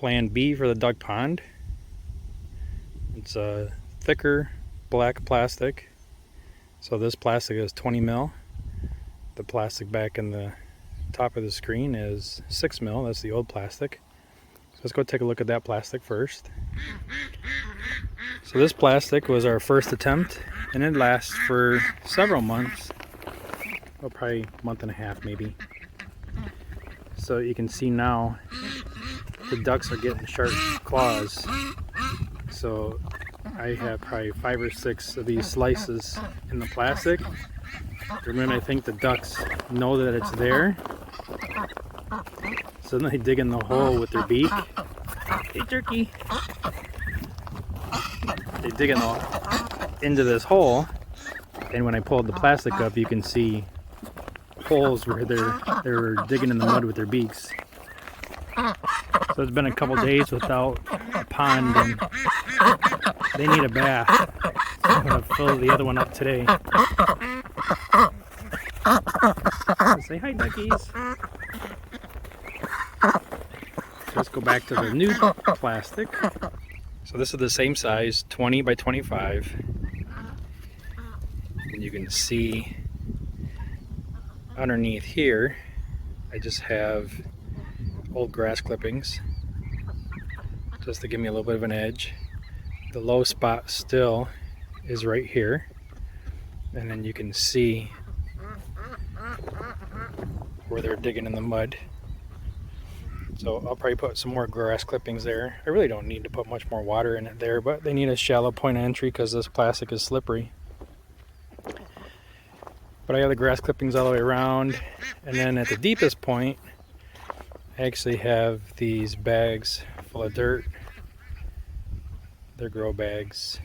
plan B for the duck pond. It's a thicker black plastic. So this plastic is 20 mil. The plastic back in the top of the screen is 6 mil. That's the old plastic. So let's go take a look at that plastic first. So this plastic was our first attempt, and it lasts for several months. Well, probably a month and a half maybe. So you can see now the ducks are getting sharp claws. So I have probably 5 or 6 of these slices in the plastic. Remember, I think the ducks know that it's there. So then they dig in the hole with their beak. Hey turkey! They dig into this hole, and when I pulled the plastic up, you can see holes where they're digging in the mud with their beaks. So it's been a couple days without a pond, and they need a bath. So I'm going to fill the other one up today. Say hi, duckies. So let's go back to the new plastic. So this is the same size, 20 by 25. And you can see underneath here, I just have old grass clippings just to give me a little bit of an edge. The low spot still is right here, and then you can see where they're digging in the mud. So I'll probably put some more grass clippings there. I really don't need to put much more water in it there, but they need a shallow point of entry because this plastic is slippery. But I have the grass clippings all the way around, and then at the deepest point I actually have these bags full of dirt. They're grow bags,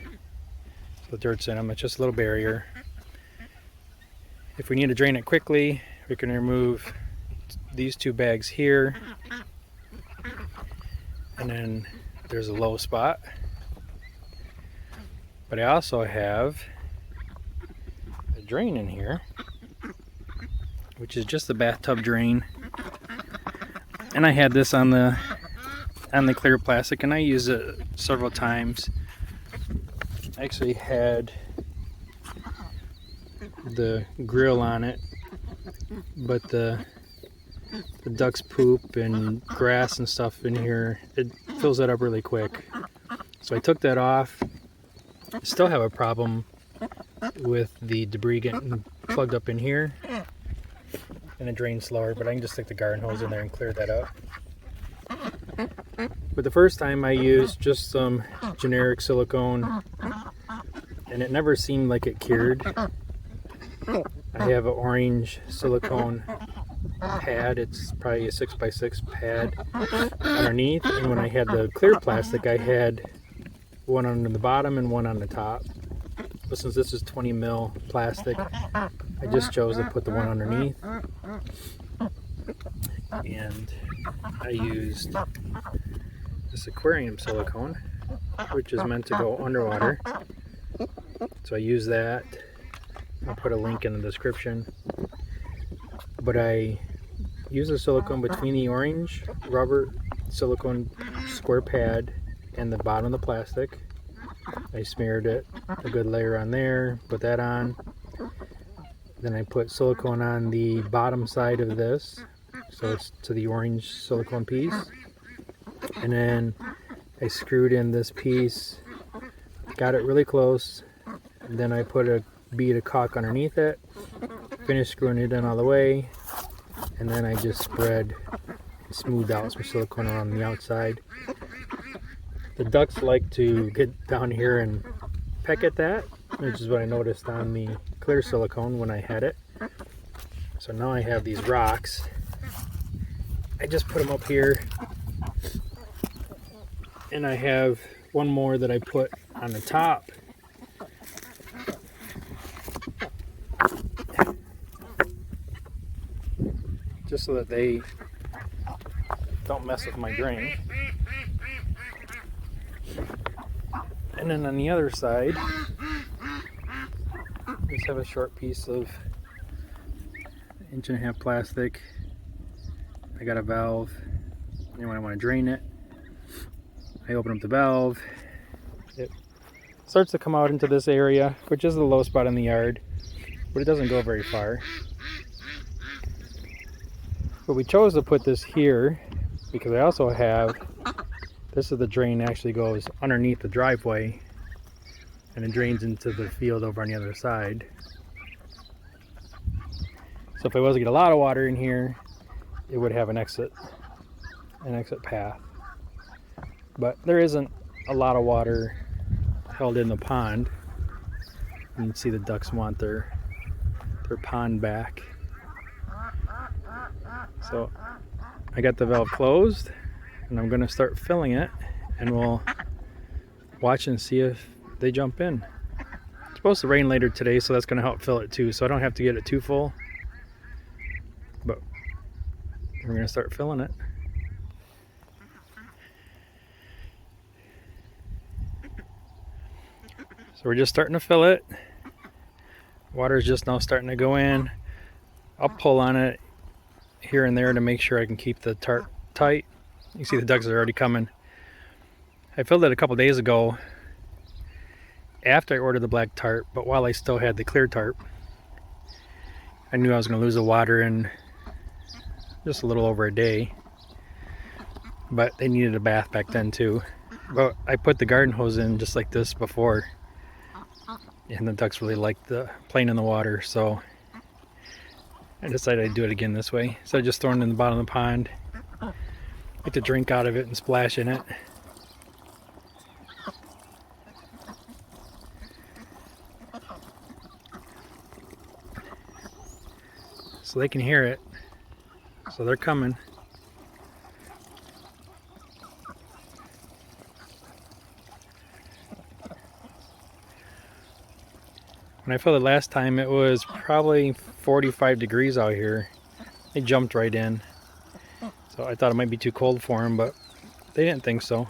so the dirt's in them. It's just a little barrier. If we need to drain it quickly, we can remove these 2 bags here, and then there's a low spot. But I also have a drain in here, which is just a bathtub drain, and I had this on the clear plastic, and I used it several times. I actually had the grill on it, but the ducks poop and grass and stuff in here, it fills that up really quick. So I took that off. I still have a problem with the debris getting plugged up in here, and it drains slower, but I can just stick the garden hose in there and clear that up. But the first time I used just some generic silicone, and it never seemed like it cured. I have an orange silicone pad. It's probably a 6x6 pad underneath, and when I had the clear plastic, I had one on the bottom and one on the top. But since this is 20 mil plastic, I just chose to put the one underneath, and I used this Aquarium silicone, which is meant to go underwater. So I use that. I'll put a link in the description. But I use the silicone between the orange rubber silicone square pad and the bottom of the plastic. I smeared it, a good layer on there, put that on. Then I put silicone on the bottom side of this, so it's to the orange silicone piece. And then I screwed in this piece, got it really close, and then I put a bead of caulk underneath it, finished screwing it in all the way, and then I just smoothed out some silicone around the outside. The ducks like to get down here and peck at that, which is what I noticed on the clear silicone when I had it. So now I have these rocks. I just put them up here, and I have one more that I put on the top. Just so that they don't mess with my drain. And then on the other side, just have a short piece of 1.5 inch plastic. I got a valve, and when I want to drain it, I open up the valve. It starts to come out into this area, which is the low spot in the yard, but it doesn't go very far. But we chose to put this here because I also have, this is the drain actually goes underneath the driveway and it drains into the field over on the other side. So if I was to get a lot of water in here, it would have an exit path. But there isn't a lot of water held in the pond. You can see the ducks want their pond back. So I got the valve closed and I'm gonna start filling it, and we'll watch and see if they jump in. It's supposed to rain later today, so that's gonna help fill it too, so I don't have to get it too full. But we're gonna start filling it. So we're just starting to fill it. Water's just now starting to go in. I'll pull on it here and there to make sure I can keep the tarp tight. You see the ducks are already coming. I filled it a couple days ago after I ordered the black tarp, but while I still had the clear tarp. I knew I was going to lose the water in just a little over a day, but they needed a bath back then too. But I put the garden hose in just like this before, and the ducks really liked playing in the water, so I decided I'd do it again this way. So I just throw it in the bottom of the pond, get the drink out of it and splash in it. So they can hear it, so they're coming. When I filled it last time, it was probably 45 degrees out here. They jumped right in. So I thought it might be too cold for them, but they didn't think so.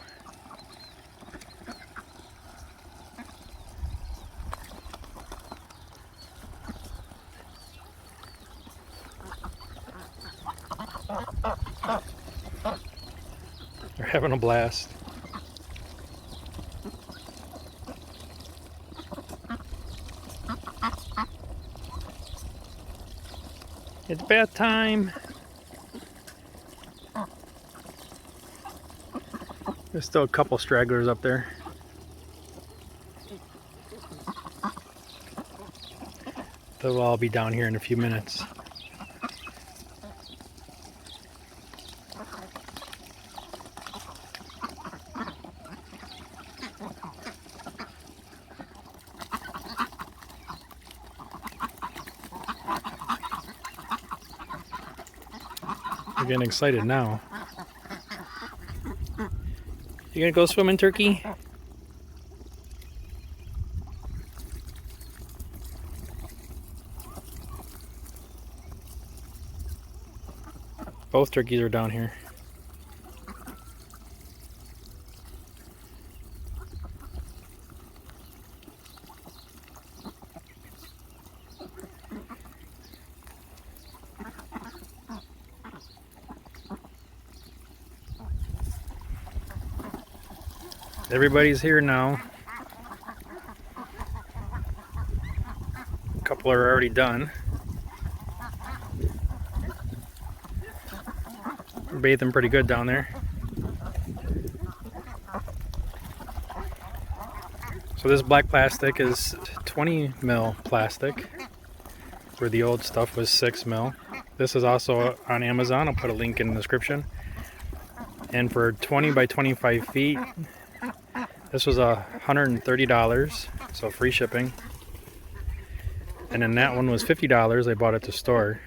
They're having a blast. It's bath time. There's still a couple stragglers up there. They'll all be down here in a few minutes. They're getting excited now. You gonna go swimming, Turkey? Both turkeys are down here. Everybody's here now. A couple are already done. We're bathing pretty good down there. So this black plastic is 20 mil plastic, where the old stuff was 6 mil. This is also on Amazon. I'll put a link in the description. And for 20 by 25 feet, this was $130, so free shipping. And then that one was $50. I bought it at the store.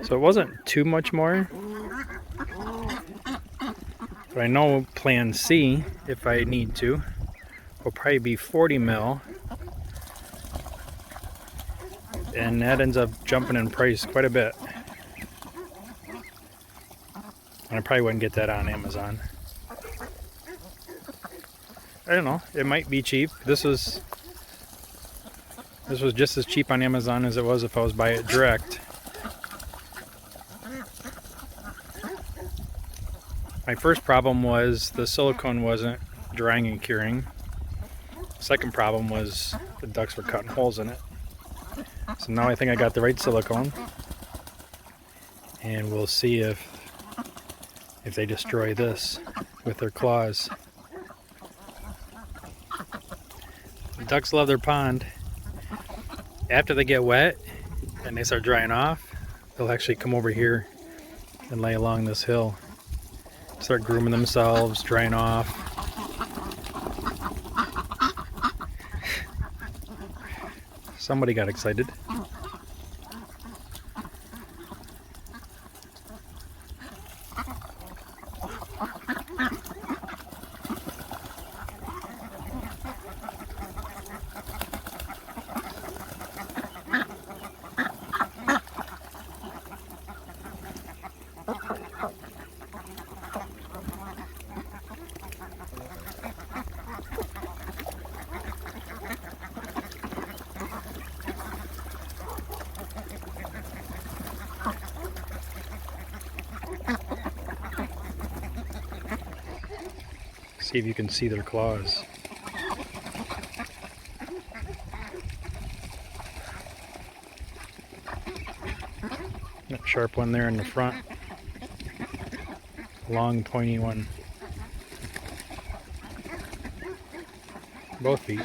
So it wasn't too much more. But I know plan C, if I need to, will probably be 40 mil. And that ends up jumping in price quite a bit. And I probably wouldn't get that on Amazon. I don't know, it might be cheap. This was just as cheap on Amazon as it was if I was buying it direct. My first problem was the silicone wasn't drying and curing. Second problem was the ducks were cutting holes in it. So now I think I got the right silicone, and we'll see if they destroy this with their claws. The ducks love their pond. After they get wet and they start drying off, they'll actually come over here and lay along this hill. Start grooming themselves, drying off. Somebody got excited. See if you can see their claws. That sharp one there in the front. Long pointy one. Both feet.